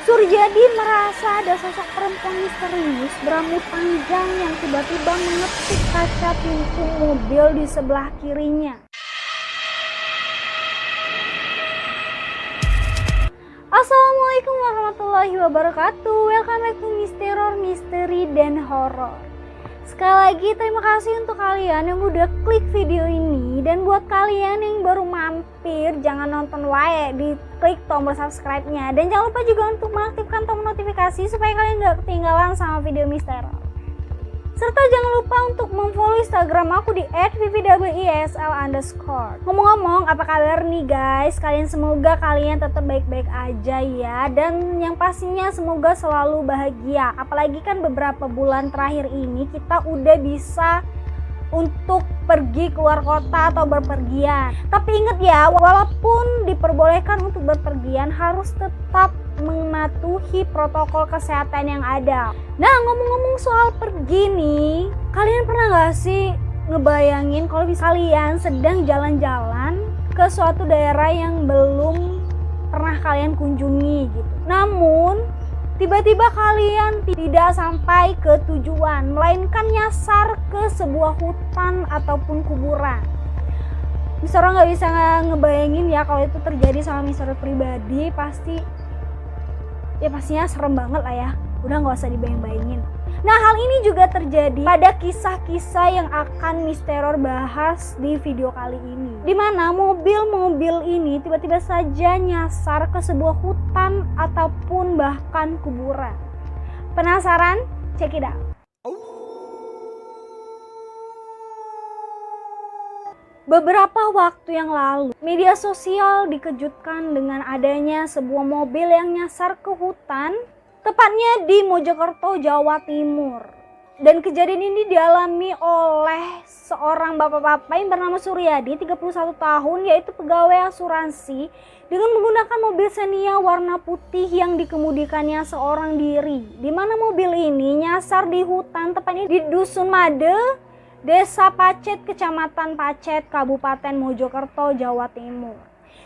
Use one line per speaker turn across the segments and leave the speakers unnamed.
Suryadi merasa ada sosok perempuan misterius berambut panjang yang tiba-tiba mengetuk kaca pintu mobil di sebelah kirinya. Assalamualaikum warahmatullahi wabarakatuh. Welcome back to Misteror, Misteri dan Horor. Sekali lagi terima kasih untuk kalian yang udah klik video ini. Dan buat kalian yang baru mampir, jangan nonton wae, di klik tombol subscribe-nya. Dan jangan lupa juga untuk mengaktifkan tombol notifikasi supaya kalian gak ketinggalan sama video Misteror. Serta jangan lupa untuk memfollow Instagram aku di @vvwisl_. Ngomong-ngomong, apa kabar nih guys? Semoga kalian tetap baik-baik aja ya. Dan yang pastinya semoga selalu bahagia. Apalagi kan beberapa bulan terakhir ini kita udah bisa untuk pergi keluar kota atau berpergian. Tapi ingat ya, walaupun diperbolehkan untuk berpergian, harus tetap mematuhi protokol kesehatan yang ada. Nah, ngomong-ngomong soal pergi nih, kalian pernah gak sih ngebayangin kalau kalian sedang jalan-jalan ke suatu daerah yang belum pernah kalian kunjungi gitu. Namun tiba-tiba kalian tidak sampai ke tujuan, melainkan nyasar ke sebuah hutan ataupun kuburan. Misalnya nggak bisa ngebayangin ya kalau itu terjadi sama misalnya pribadi, pastinya serem banget lah ya. Udah nggak usah dibayang-bayangin. Nah, hal ini juga terjadi pada kisah-kisah yang akan Misteror bahas di video kali ini. Dimana mobil-mobil ini tiba-tiba saja nyasar ke sebuah hutan ataupun bahkan kuburan. Penasaran? Check it out. Beberapa waktu yang lalu, media sosial dikejutkan dengan adanya sebuah mobil yang nyasar ke hutan, tepatnya di Mojokerto, Jawa Timur. Dan kejadian ini dialami oleh seorang bapak-bapak yang bernama Suryadi, 31 tahun, yaitu pegawai asuransi, dengan menggunakan mobil Xenia warna putih yang dikemudikannya seorang diri. Di mana mobil ini nyasar di hutan, tepatnya di Dusun Made, Desa Pacet, Kecamatan Pacet, Kabupaten Mojokerto, Jawa Timur.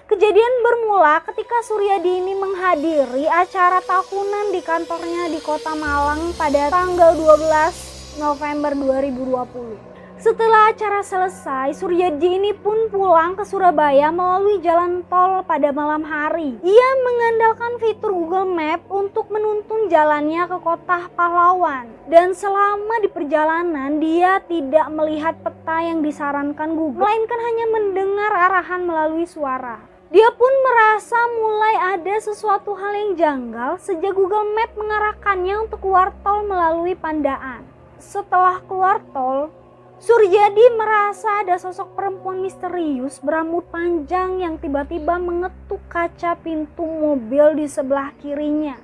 Kejadian bermula ketika Suryadi ini menghadiri acara tahunan di kantornya di Kota Malang pada tanggal 12 November 2020. Setelah acara selesai, Suryadi ini pun pulang ke Surabaya melalui jalan tol pada malam hari. Ia mengandalkan fitur Google Map untuk menuntun jalannya ke kota pahlawan. Dan selama di perjalanan, dia tidak melihat peta yang disarankan Google, melainkan hanya mendengar arahan melalui suara. Dia pun merasa mulai ada sesuatu hal yang janggal sejak Google Map mengarahkannya untuk keluar tol melalui Pandaan. Setelah keluar tol, Suryadi merasa ada sosok perempuan misterius berambut panjang yang tiba-tiba mengetuk kaca pintu mobil di sebelah kirinya.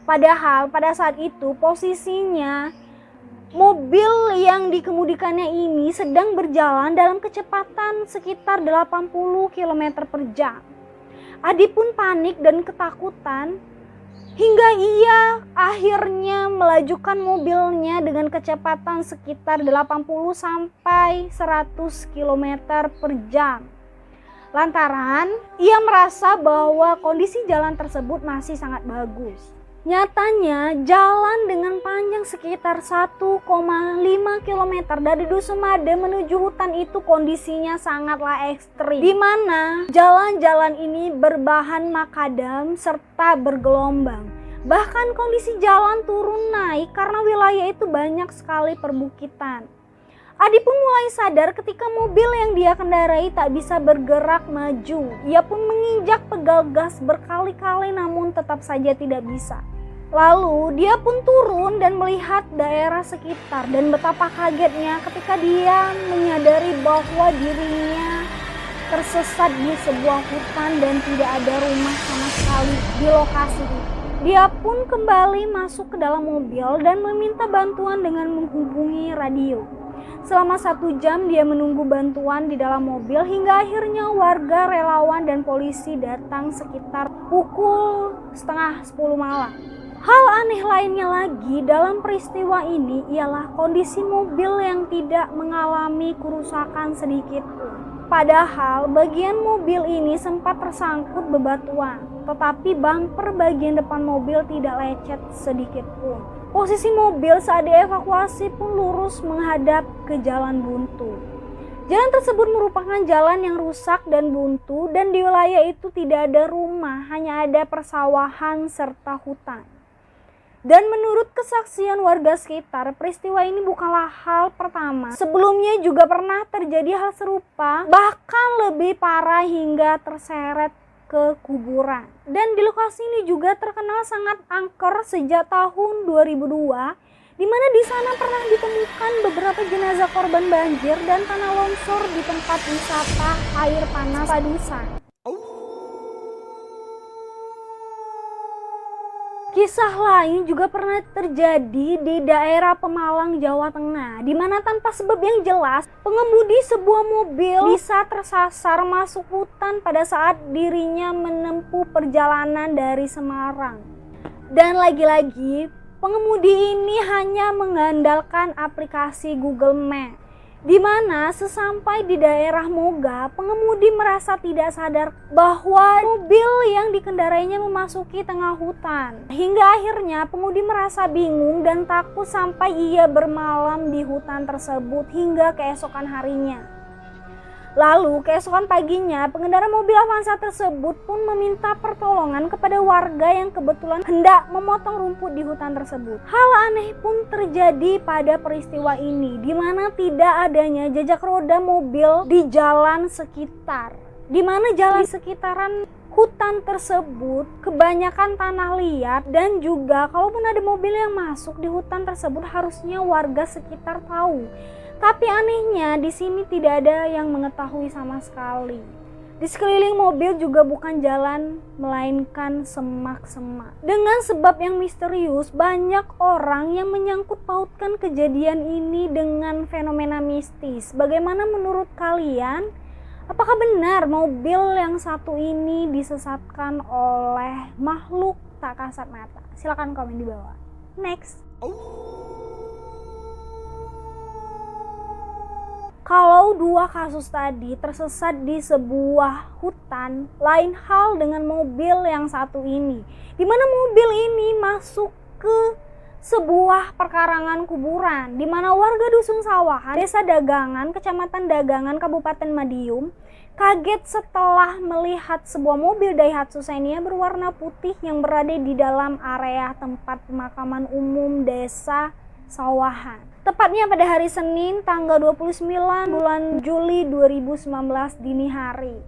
Padahal pada saat itu posisinya mobil yang dikemudikannya ini sedang berjalan dalam kecepatan sekitar 80 km per jam. Adi pun panik dan ketakutan hingga ia akhirnya melajukan mobilnya dengan kecepatan sekitar 80 sampai 100 km per jam. Lantaran ia merasa bahwa kondisi jalan tersebut masih sangat bagus. Nyatanya jalan dengan panjang sekitar 1,5 km dari Dusun Made menuju hutan itu kondisinya sangatlah ekstrim. Di mana jalan-jalan ini berbahan makadam serta bergelombang. Bahkan kondisi jalan turun naik karena wilayah itu banyak sekali perbukitan. Adi pun mulai sadar ketika mobil yang dia kendarai tak bisa bergerak maju. Ia pun menginjak pedal gas berkali-kali namun tetap saja tidak bisa. Lalu dia pun turun dan melihat daerah sekitar dan betapa kagetnya ketika dia menyadari bahwa dirinya tersesat di sebuah hutan dan tidak ada rumah sama sekali di lokasi itu. Dia pun kembali masuk ke dalam mobil dan meminta bantuan dengan menghubungi radio. Selama 1 jam dia menunggu bantuan di dalam mobil hingga akhirnya warga, relawan, dan polisi datang sekitar pukul 9:30 malam. Hal aneh lainnya lagi dalam peristiwa ini ialah kondisi mobil yang tidak mengalami kerusakan sedikit pun. Padahal bagian mobil ini sempat tersangkut bebatuan. tetapi bumper bagian depan mobil tidak lecet sedikit pun. Posisi mobil saat dievakuasi pun lurus menghadap ke jalan buntu. Jalan tersebut merupakan jalan yang rusak dan buntu, dan di wilayah itu tidak ada rumah, hanya ada persawahan serta hutan. Dan menurut kesaksian warga sekitar, peristiwa ini bukanlah hal pertama. Sebelumnya juga pernah terjadi hal serupa, bahkan lebih parah hingga terseret ke kuburan. Dan di lokasi ini juga terkenal sangat angker sejak tahun 2002, di mana di sana pernah ditemukan beberapa jenazah korban banjir dan tanah longsor di tempat wisata air panas Padusan. Kisah lain juga pernah terjadi di daerah Pemalang, Jawa Tengah, di mana tanpa sebab yang jelas, pengemudi sebuah mobil bisa tersasar masuk hutan pada saat dirinya menempuh perjalanan dari Semarang. Dan lagi-lagi, pengemudi ini hanya mengandalkan aplikasi Google Maps, di mana sesampai di daerah Moga, pengemudi merasa tidak sadar bahwa mobil yang dikendarainya memasuki tengah hutan. Hingga akhirnya pengemudi merasa bingung dan takut sampai ia bermalam di hutan tersebut hingga keesokan harinya. Lalu keesokan paginya, pengendara mobil Avanza tersebut pun meminta pertolongan kepada warga yang kebetulan hendak memotong rumput di hutan tersebut. Hal aneh pun terjadi pada peristiwa ini, di mana tidak adanya jejak roda mobil di jalan sekitar. Di mana jalan sekitaran hutan tersebut kebanyakan tanah liat, dan juga kalaupun ada mobil yang masuk di hutan tersebut harusnya warga sekitar tahu. Tapi anehnya di sini tidak ada yang mengetahui sama sekali. Di sekeliling mobil juga bukan jalan melainkan semak-semak. Dengan sebab yang misterius, banyak orang yang menyangkut pautkan kejadian ini dengan fenomena mistis. Bagaimana menurut kalian? Apakah benar mobil yang satu ini disesatkan oleh makhluk tak kasat mata? Silahkan komen di bawah. Next. Kalau dua kasus tadi tersesat di sebuah hutan, lain hal dengan mobil yang satu ini, di mana mobil ini masuk ke sebuah perkarangan kuburan, di mana warga dusun Sawahan, Desa Dagangan, Kecamatan Dagangan, Kabupaten Madiun, kaget setelah melihat sebuah mobil Daihatsu Xenia berwarna putih yang berada di dalam area tempat pemakaman umum Desa Sawahan. Tepatnya pada hari Senin tanggal 29 bulan Juli 2019 dini hari.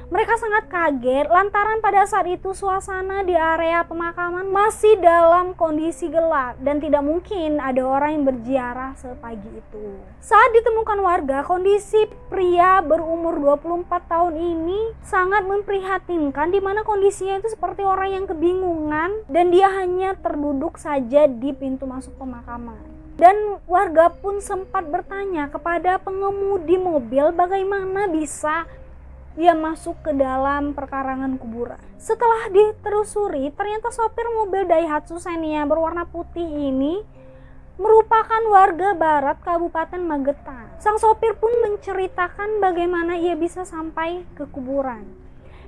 Mereka sangat kaget lantaran pada saat itu suasana di area pemakaman masih dalam kondisi gelap dan tidak mungkin ada orang yang berziarah sepagi itu. Saat ditemukan warga, kondisi pria berumur 24 tahun ini sangat memprihatinkan, di mana kondisinya itu seperti orang yang kebingungan dan dia hanya terduduk saja di pintu masuk pemakaman. Dan warga pun sempat bertanya kepada pengemudi mobil bagaimana bisa ia masuk ke dalam perkarangan kuburan. Setelah ditelusuri, ternyata sopir mobil Daihatsu Xenia berwarna putih ini merupakan warga barat Kabupaten Magetan. Sang sopir pun menceritakan bagaimana ia bisa sampai ke kuburan.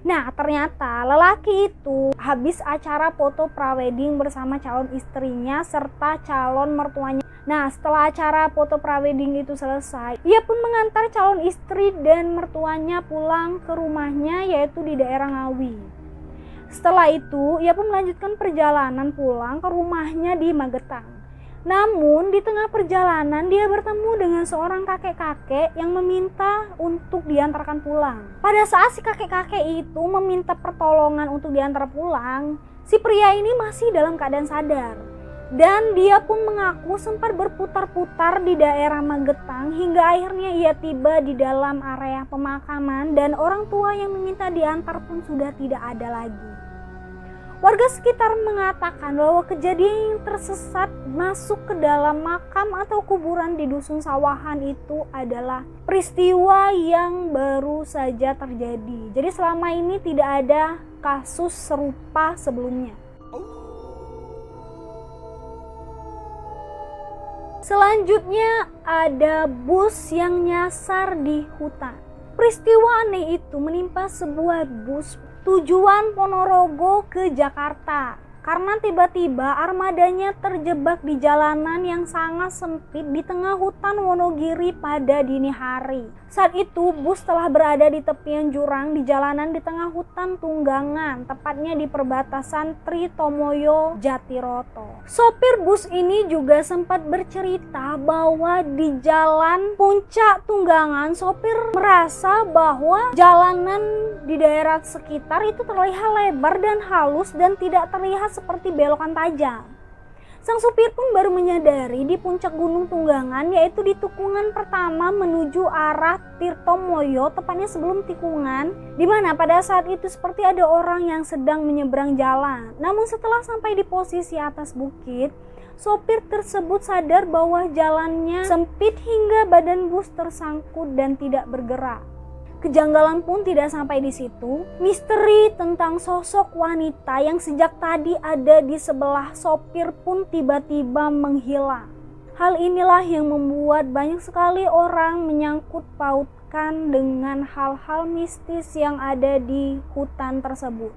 Nah, ternyata lelaki itu habis acara foto prawedding bersama calon istrinya serta calon mertuanya. Nah, setelah acara foto prawedding itu selesai, ia pun mengantar calon istri dan mertuanya pulang ke rumahnya, yaitu di daerah Ngawi. Setelah itu, ia pun melanjutkan perjalanan pulang ke rumahnya di Magetan. Namun, di tengah perjalanan dia bertemu dengan seorang kakek-kakek yang meminta untuk diantarkan pulang. Pada saat si kakek-kakek itu meminta pertolongan untuk diantar pulang, si pria ini masih dalam keadaan sadar. Dan dia pun mengaku sempat berputar-putar di daerah Magetan hingga akhirnya ia tiba di dalam area pemakaman dan orang tua yang meminta diantar pun sudah tidak ada lagi. Warga sekitar mengatakan bahwa kejadian yang tersesat masuk ke dalam makam atau kuburan di Dusun Sawahan itu adalah peristiwa yang baru saja terjadi. Jadi selama ini tidak ada kasus serupa sebelumnya. Selanjutnya ada bus yang nyasar di hutan. Peristiwa aneh itu menimpa sebuah bus tujuan Ponorogo ke Jakarta. Karena tiba-tiba armadanya terjebak di jalanan yang sangat sempit di tengah hutan Wonogiri pada dini hari. Saat itu bus telah berada di tepian jurang di jalanan di tengah hutan Tunggangan, tepatnya di perbatasan Tritomoyo Jatiroto. Sopir bus ini juga sempat bercerita bahwa di jalan Puncak Tunggangan sopir merasa bahwa jalanan di daerah sekitar itu terlihat lebar dan halus dan tidak terlihat seperti belokan tajam. Sang supir pun baru menyadari di puncak Gunung Tunggangan, yaitu di tikungan pertama menuju arah Tirtomoyo, tepatnya sebelum tikungan, di mana pada saat itu seperti ada orang yang sedang menyeberang jalan. Namun setelah sampai di posisi atas bukit, sopir tersebut sadar bahwa jalannya sempit hingga badan bus tersangkut dan tidak bergerak. Kejanggalan pun tidak sampai di situ. Misteri tentang sosok wanita yang sejak tadi ada di sebelah sopir pun tiba-tiba menghilang. Hal inilah yang membuat banyak sekali orang menyangkut pautkan dengan hal-hal mistis yang ada di hutan tersebut.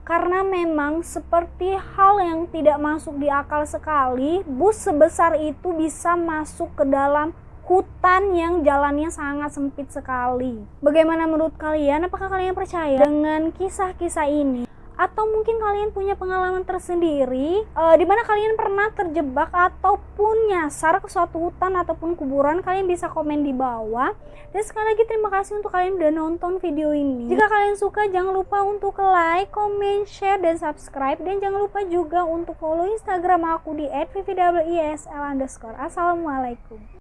Karena memang seperti hal yang tidak masuk di akal sekali, bus sebesar itu bisa masuk ke dalam hutan yang jalannya sangat sempit sekali. Bagaimana menurut kalian? Apakah kalian percaya dengan kisah-kisah ini? Atau mungkin kalian punya pengalaman tersendiri di mana kalian pernah terjebak ataupun nyasar ke suatu hutan ataupun kuburan? Kalian bisa komen di bawah. Dan sekali lagi terima kasih untuk kalian udah nonton video ini. Jika kalian suka, jangan lupa untuk like, comment, share, dan subscribe. Dan jangan lupa juga untuk follow Instagram aku di @vvwisl_. Assalamualaikum.